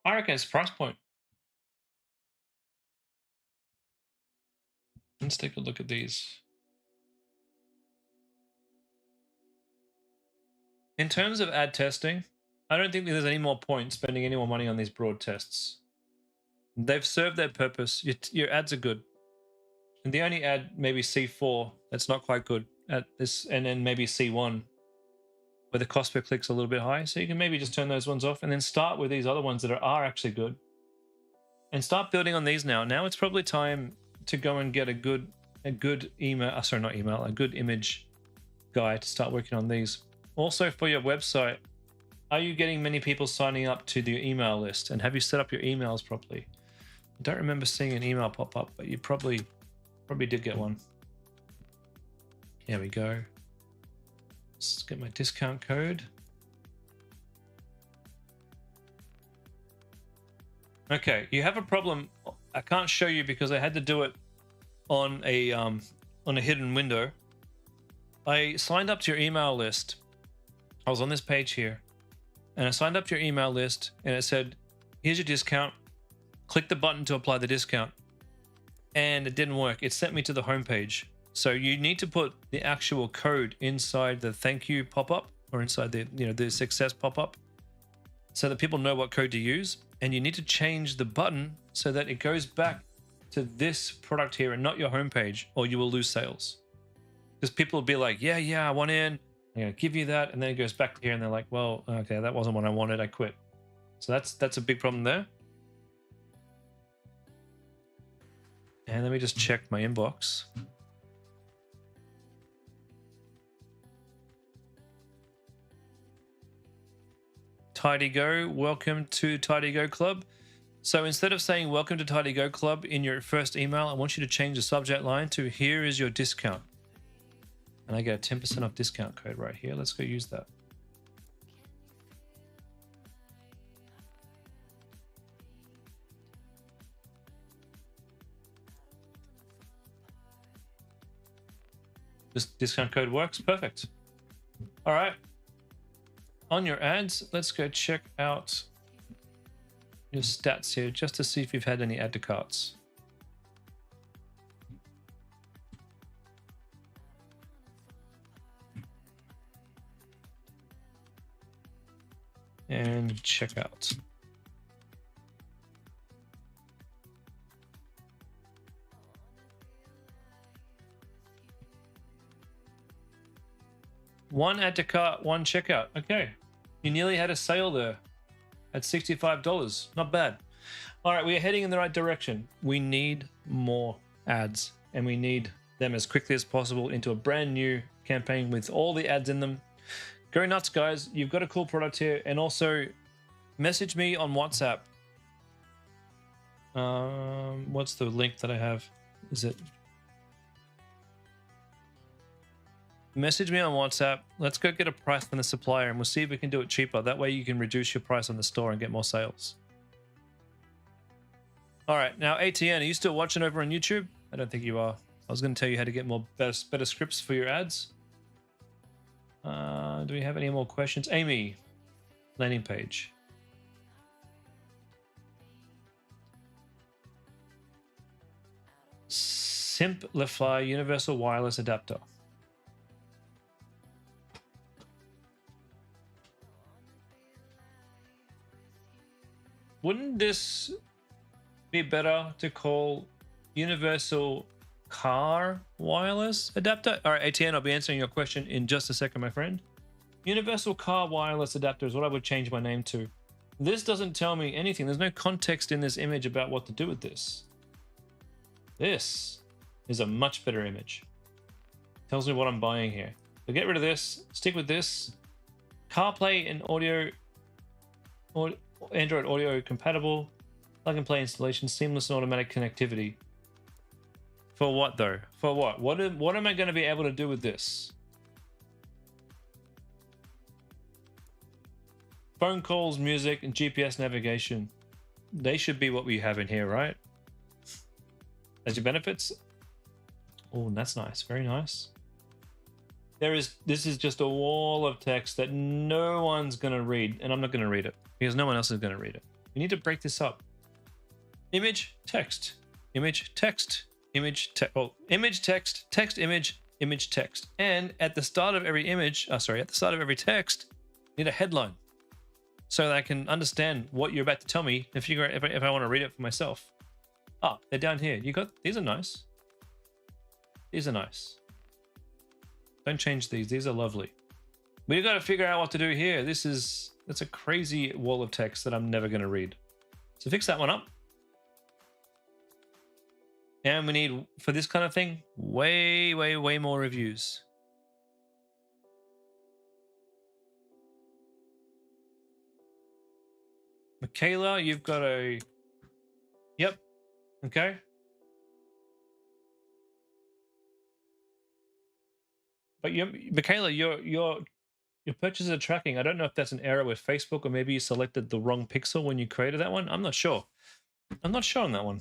I reckon it's price point. Let's take a look at these. In terms of ad testing, I don't think there's any more point spending any more money on these broad tests. They've served their purpose. Your ads are good. And the only ad, maybe C4, that's not quite good at this, and then maybe C1, where the cost per click's a little bit high. So you can maybe just turn those ones off and then start with these other ones that are actually good. And start building on these now. Now it's probably time to go and get a good email, sorry, not email, a good image guy to start working on these. Also for your website, are you getting many people signing up to the email list? And have you set up your emails properly? I don't remember seeing an email pop up, but you probably did get one. There we go. Let's get my discount code. Okay, you have a problem. I can't show you because I had to do it on a hidden window. I signed up to your email list. I was on this page here, and I signed up to your email list, and it said, "Here's your discount. Click the button to apply the discount." And it didn't work. It sent me to the home page. So you need to put the actual code inside the thank you pop-up or inside the success pop-up so that people know what code to use. And you need to change the button so that it goes back to this product here and not your homepage, or you will lose sales. Because people will be like, yeah, I want in. I'm going to give you that. And then it goes back to here and they're like, well, okay, that wasn't what I wanted. I quit. So that's a big problem there. And let me just check my inbox. Tidy Go, welcome to Tidy Go Club. So instead of saying welcome to Tidy Go Club in your first email, I want you to change the subject line to here is your discount. And I get a 10% off discount code right here. Let's go use that. This discount code works. Perfect. All right. On your ads, let's go check out your stats here just to see if you've had any add to carts. And check out. One add to cart, one checkout. Okay. You nearly had a sale there at $65. Not bad. All right, we are heading in the right direction. We need more ads, and we need them as quickly as possible into a brand new campaign with all the ads in them. Go nuts, guys. You've got a cool product here. And also, message me on WhatsApp. What's the link that I have? Is it... Message me on WhatsApp. Let's go get a price from the supplier and we'll see if we can do it cheaper. That way you can reduce your price on the store and get more sales. All right, now ATN, are you still watching over on YouTube? I don't think you are. I was going to tell you how to get more better scripts for your ads. Do we have any more questions? Amy, landing page. Simplify universal wireless adapter. Wouldn't this be better to call universal car wireless adapter? All right, ATN, I'll be answering your question in just a second, my friend. Universal car wireless adapter is what I would change my name to. This doesn't tell me anything. There's no context in this image about what to do with this. This is a much better image. Tells me what I'm buying here. So get rid of this. Stick with this. CarPlay and audio... Android audio compatible, plug and play installation, seamless and automatic connectivity. For what though? For what? What am I going to be able to do with this? phone calls, music, and GPS navigation. They should be what we have in here, right? As your benefits. Oh, that's nice. Very nice. This is just a wall of text that no one's going to read, and I'm not going to read it because no one else is going to read it. We need to break this up. Image, text, image, text, image, text. Oh, image, text, text, image, image, text. And at the start of every image, at the start of every text, I need a headline so that I can understand what you're about to tell me and figure out if I want to read it for myself. Ah, they're down here. These are nice. These are nice. Don't change these. These are lovely. We've got to figure out what to do here. That's a crazy wall of text that I'm never going to read. So fix that one up. And we need, for this kind of thing, way, way, way more reviews. Michaela, you've got a... Yep. Okay. But Michaela, your purchases are tracking. I don't know if that's an error with Facebook or maybe you selected the wrong pixel when you created that one. I'm not sure. I'm not sure on that one.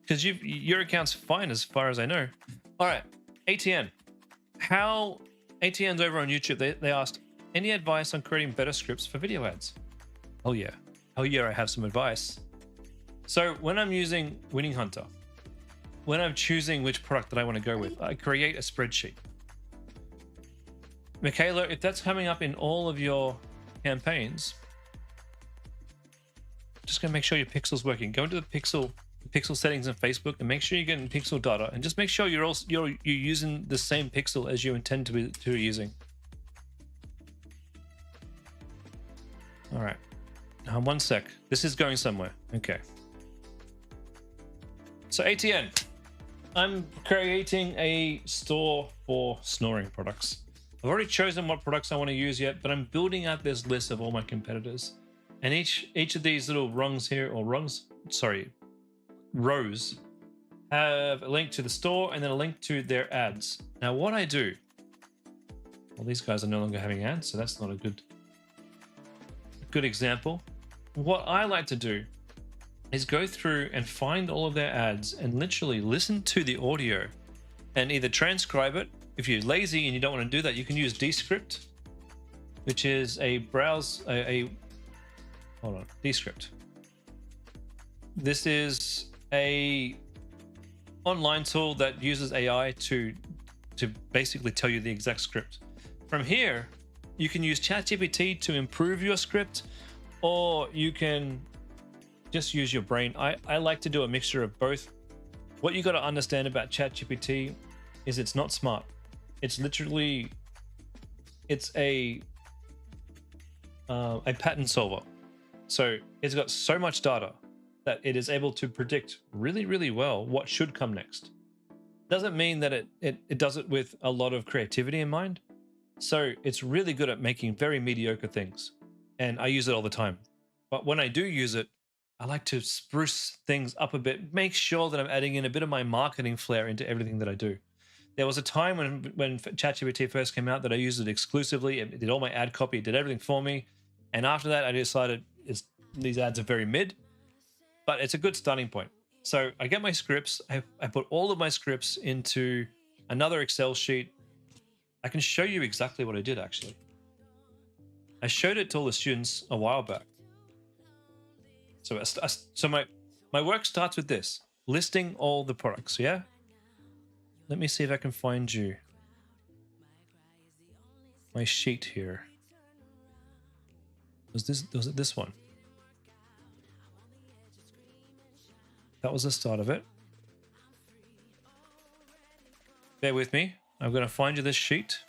Because your account's fine as far as I know. All right, ATN. How ATN's over on YouTube? They asked, any advice on creating better scripts for video ads? Oh yeah, I have some advice. So when I'm using Winning Hunter, when I'm choosing which product that I want to go with, I create a spreadsheet. Michaela, if that's coming up in all of your campaigns, just gonna make sure your pixel's working. Go into the pixel settings in Facebook and make sure you're getting pixel data, and just make sure you're using the same pixel as you intend to be using. All right, now 1 sec. This is going somewhere. Okay. So ATN, I'm creating a store for snoring products. I've already chosen what products I want to use yet, but I'm building out this list of all my competitors. And each of these little rows have a link to the store and then a link to their ads. Now what I do, well, these guys are no longer having ads, so that's not a good example. What I like to do is go through and find all of their ads and literally listen to the audio and either transcribe it. If you're lazy and you don't want to do that, you can use Descript, which is Descript. This is a online tool that uses AI to basically tell you the exact script. From here, you can use ChatGPT to improve your script, or you can just use your brain. I like to do a mixture of both. What you got to understand about ChatGPT is it's not smart. It's literally, it's a pattern solver. So it's got so much data that it is able to predict really, really well what should come next. Doesn't mean that it does it with a lot of creativity in mind. So it's really good at making very mediocre things. And I use it all the time. But when I do use it, I like to spruce things up a bit, make sure that I'm adding in a bit of my marketing flair into everything that I do. There was a time when ChatGPT first came out that I used it exclusively. It did all my ad copy, it did everything for me. And after that, I decided these ads are very mid, but it's a good starting point. So I get my scripts. I put all of my scripts into another Excel sheet. I can show you exactly what I did, actually. I showed it to all the students a while back. So my work starts with this, listing all the products, yeah? Let me see if I can find you my sheet here. Was it this one? That was the start of it. Bear with me. I'm going to find you this sheet.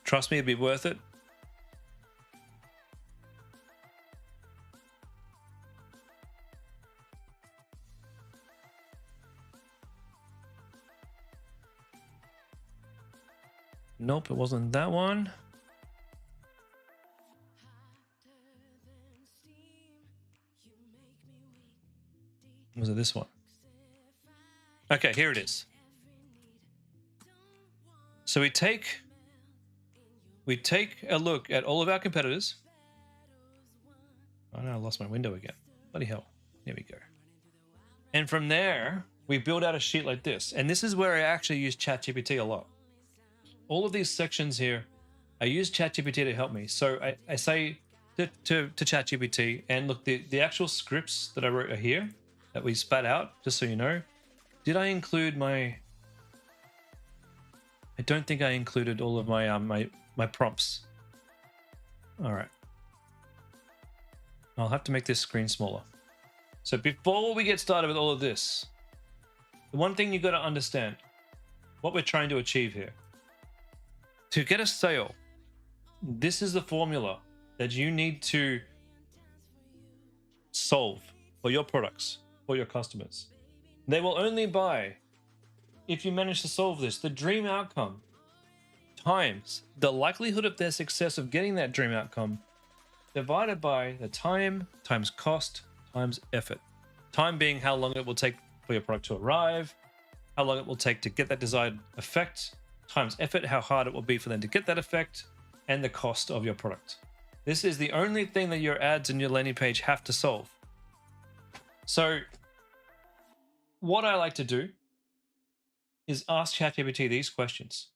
Trust me, it'd be worth it. Nope, it wasn't that one. Was it this one? Okay, here it is. So we take a look at all of our competitors. Oh no, I lost my window again. Bloody hell. Here we go. And from there, we build out a sheet like this. And this is where I actually use ChatGPT a lot. All of these sections here, I use ChatGPT to help me. So I say to ChatGPT, and look, the actual scripts that I wrote are here, that we spat out, just so you know. Did I include my... I don't think I included all of my my prompts. All right. I'll have to make this screen smaller. So before we get started with all of this, the one thing you've got to understand, what we're trying to achieve here. To get a sale, this is the formula that you need to solve for your products, for your customers. They will only buy if you manage to solve this. The dream outcome times the likelihood of their success of getting that dream outcome divided by the time times cost times effort. Time being how long it will take for your product to arrive, how long it will take to get that desired effect, times effort, how hard it will be for them to get that effect, and the cost of your product. This is the only thing that your ads and your landing page have to solve. So what I like to do is ask ChatGPT these questions.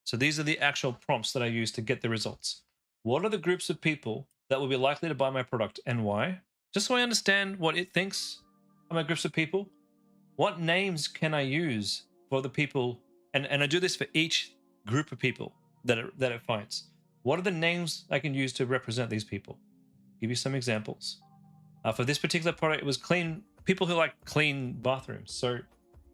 So these are the actual prompts that I use to get the results. What are the groups of people that will be likely to buy my product and why? Just so I understand what it thinks are my groups of people. What names can I use for the people? And I do this for each group of people that it finds. What are the names I can use to represent these people? Give you some examples. For this particular product, it was people who like clean bathrooms. So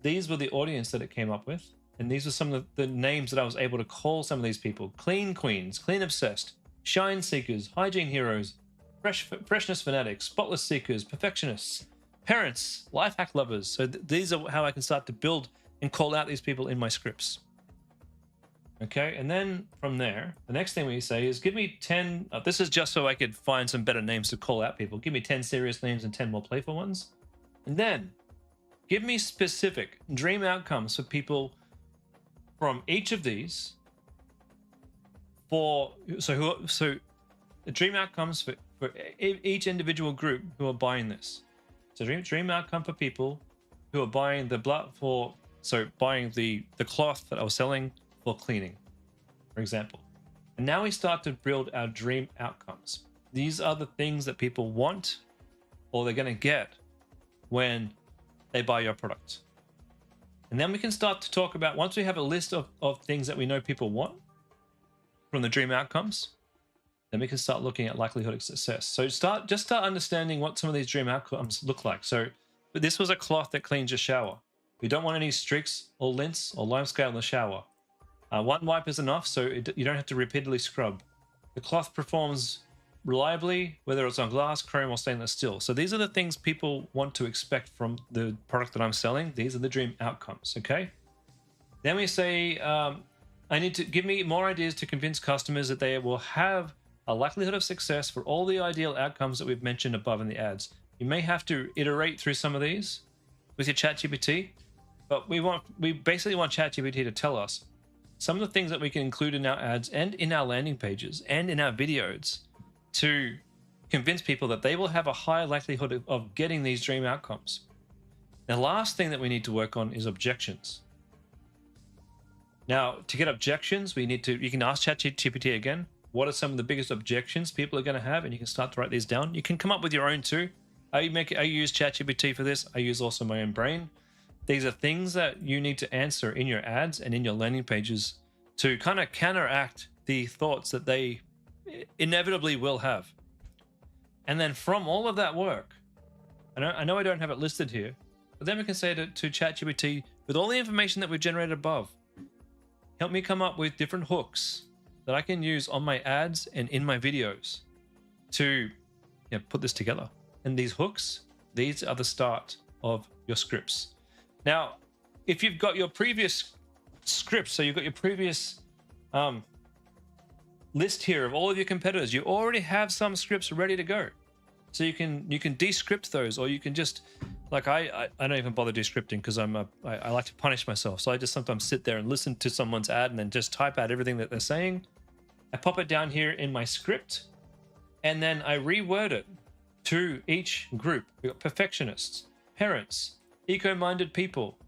these were the audience that it came up with. And these were some of the names that I was able to call some of these people. Clean queens, clean obsessed, shine seekers, hygiene heroes, freshness fanatics, spotless seekers, perfectionists, parents, life hack lovers. So these are how I can start to build and call out these people in my scripts. Okay, and then from there, the next thing we say is give me 10, this is just so I could find some better names to call out people. Give me 10 serious names and 10 more playful ones. And then give me specific dream outcomes for people from each of these. So the dream outcomes for each individual group who are buying this. So dream outcome for people who are buying buying the cloth that I was selling for cleaning, for example. And now we start to build our dream outcomes. These are the things that people want or they're going to get when they buy your product. And then we can start to talk about, once we have a list of things that we know people want from the dream outcomes, then we can start looking at likelihood of success. So start understanding what some of these dream outcomes look like. So but this was a cloth that cleans your shower. We don't want any streaks or lints or limescale in the shower. One wipe is enough, so you don't have to repeatedly scrub. The cloth performs reliably, whether it's on glass, chrome, or stainless steel. So these are the things people want to expect from the product that I'm selling. These are the dream outcomes, okay? Then we say, I need to give me more ideas to convince customers that they will have a likelihood of success for all the ideal outcomes that we've mentioned above in the ads. You may have to iterate through some of these with your ChatGPT, but we basically want ChatGPT to tell us some of the things that we can include in our ads and in our landing pages and in our videos to convince people that they will have a higher likelihood of getting these dream outcomes. The last thing that we need to work on is objections. Now, to get objections, you can ask ChatGPT again, what are some of the biggest objections people are going to have? And you can start to write these down. You can come up with your own too. I use ChatGPT for this. I use also my own brain. These are things that you need to answer in your ads and in your landing pages to kind of counteract the thoughts that they inevitably will have. And then from all of that work, I know I don't have it listed here, but then we can say to ChatGPT, with all the information that we've generated above, help me come up with different hooks that I can use on my ads and in my videos to put this together. And these hooks, these are the start of your scripts. Now, if you've got your previous scripts, so you've got your previous list here of all of your competitors, you already have some scripts ready to go. So you can descript those, or you can just like I don't even bother descripting because I like to punish myself. So I just sometimes sit there and listen to someone's ad and then just type out everything that they're saying. I pop it down here in my script, and then I reword it to each group. We've got perfectionists, parents, eco-minded people.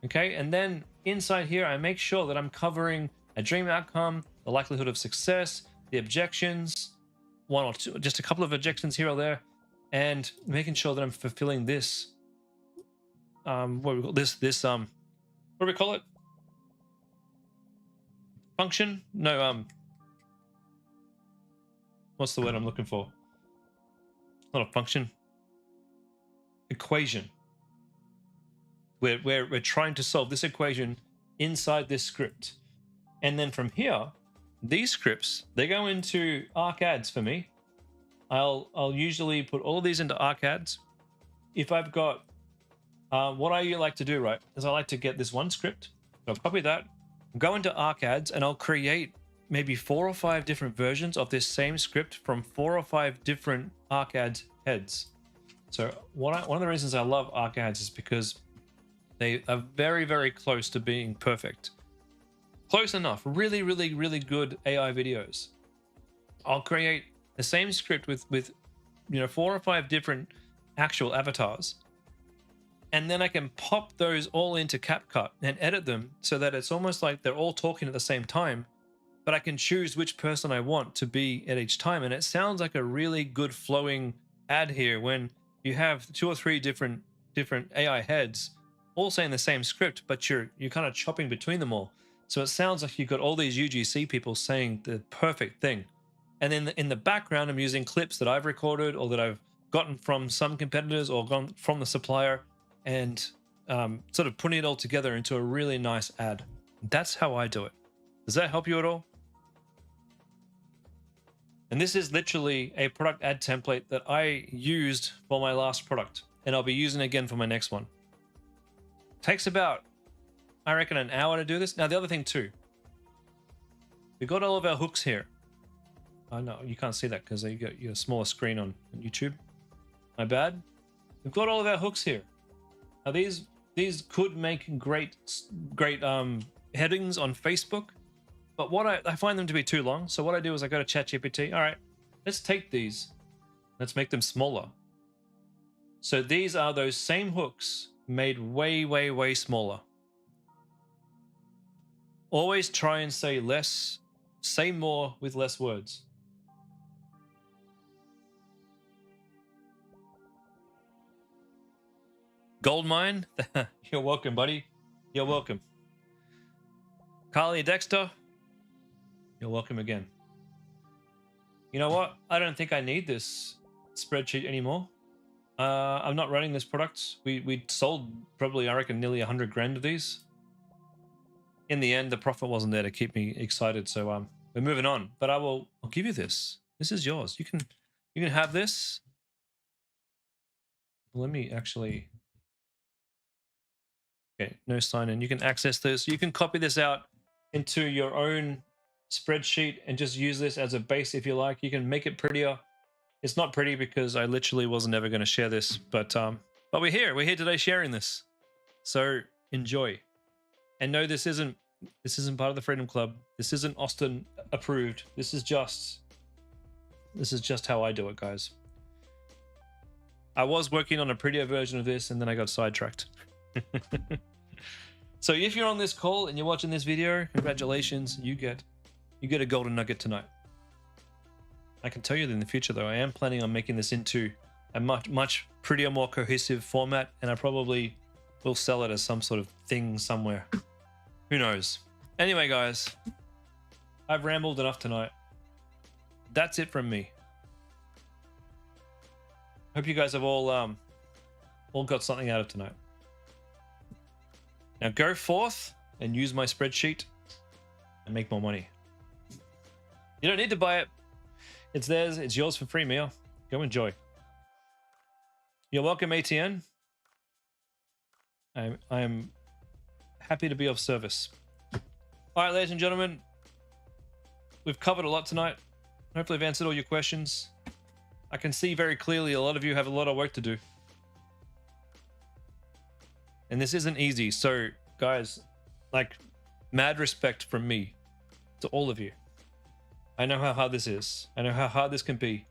Okay, and then inside here, I make sure that I'm covering a dream outcome, the likelihood of success, the objections, one or two, just a couple of objections here or there, and making sure that I'm fulfilling this. What do we call this? What do we call it? Function? No. What's the word I'm looking for? Not a function. Equation. We're trying to solve this equation inside this script. And then from here, these scripts, they go into Arc Ads for me. I'll usually put all of these into Arc Ads. If I've got, what I like to do, right, is I like to get this one script. I'll copy that, go into Arc Ads, and I'll create maybe 4 or 5 different versions of this same script from 4 or 5 different Arc Ads heads. So one of the reasons I love Arc Ads is because they are very, very close to being perfect. Close enough. Really, really, really good AI videos. I'll create the same script with 4 or 5 different actual avatars. And then I can pop those all into CapCut and edit them so that it's almost like they're all talking at the same time, but I can choose which person I want to be at each time. And it sounds like a really good flowing ad here when you have 2 or 3 different AI heads all saying the same script, but you're kind of chopping between them all. So it sounds like you've got all these UGC people saying the perfect thing. And then in the background, I'm using clips that I've recorded or that I've gotten from some competitors or gone from the supplier, and sort of putting it all together into a really nice ad. That's how I do it. Does that help you at all? And this is literally a product ad template that I used for my last product, and I'll be using it again for my next one. Takes about, I reckon, an hour to do this. Now, the other thing too, we got all of our hooks here. I know you can't see that because you got your smaller screen on YouTube. My bad. We've got all of our hooks here. Now these could make great headings on Facebook, but what I find them to be too long. So what I do is I go to ChatGPT. All right, let's take these, let's make them smaller. So these are those same hooks made way, way, way smaller. Always try and say less, say more with less words. Goldmine, you're welcome, buddy. You're welcome. Carly Dexter, you're welcome again. You know what? I don't think I need this spreadsheet anymore. I'm not running this product. We sold probably, I reckon, nearly 100 grand of these. In the end, the profit wasn't there to keep me excited, so we're moving on. But I'll give you this. This is yours. You can have this. Let me actually. Okay, no sign in. You can access this. You can copy this out into your own spreadsheet and just use this as a base if you like. You can make it prettier. It's not pretty because I literally wasn't ever going to share this, but we're here. We're here today sharing this. So enjoy. And no, this isn't part of the Freedom Club. This isn't Austin approved. This is just how I do it, guys. I was working on a prettier version of this and then I got sidetracked. So if you're on this call and you're watching this video, congratulations, you get a golden nugget tonight. I can tell you that in the future though, I am planning on making this into a much prettier, more cohesive format, and I probably will sell it as some sort of thing somewhere. Who knows? Anyway, guys, I've rambled enough tonight. That's it from me. Hope you guys have all got something out of tonight. Now go forth and use my spreadsheet and make more money. You don't need to buy it. It's theirs. It's yours for free, Mia. Go enjoy. You're welcome, ATN. I am happy to be of service. All right, ladies and gentlemen, we've covered a lot tonight. Hopefully I've answered all your questions. I can see very clearly a lot of you have a lot of work to do. And this isn't easy. So, guys, like, mad respect from me to all of you. I know how hard this is. I know how hard this can be.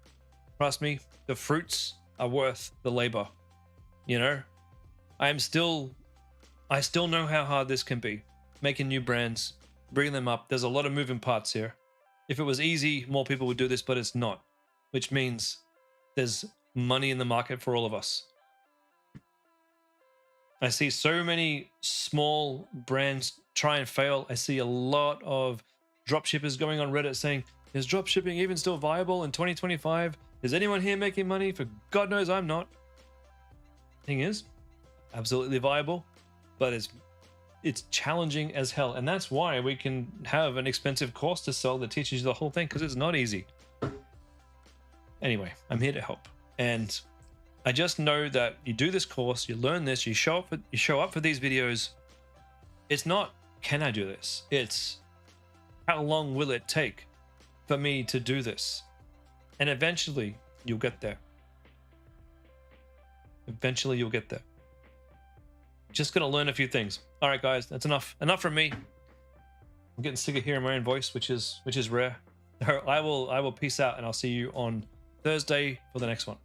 Trust me, the fruits are worth the labor. You know? I still know how hard this can be. Making new brands, bringing them up. There's a lot of moving parts here. If it was easy, more people would do this, but it's not. Which means there's money in the market for all of us. I see so many small brands try and fail. I see a lot of dropshippers going on Reddit saying, is dropshipping even still viable in 2025? Is anyone here making money? For God knows I'm not. Thing is, absolutely viable, but it's challenging as hell. And that's why we can have an expensive course to sell that teaches you the whole thing, because it's not easy. Anyway, I'm here to help. And I just know that you do this course, you learn this, you show up for these videos. It's not, can I do this? It's, how long will it take for me to do this? And eventually you'll get there. Eventually you'll get there. Just gonna learn a few things. All right, guys, that's enough from me. I'm getting sick of hearing my own voice, which is rare. I will peace out, and I'll see you on Thursday for the next one.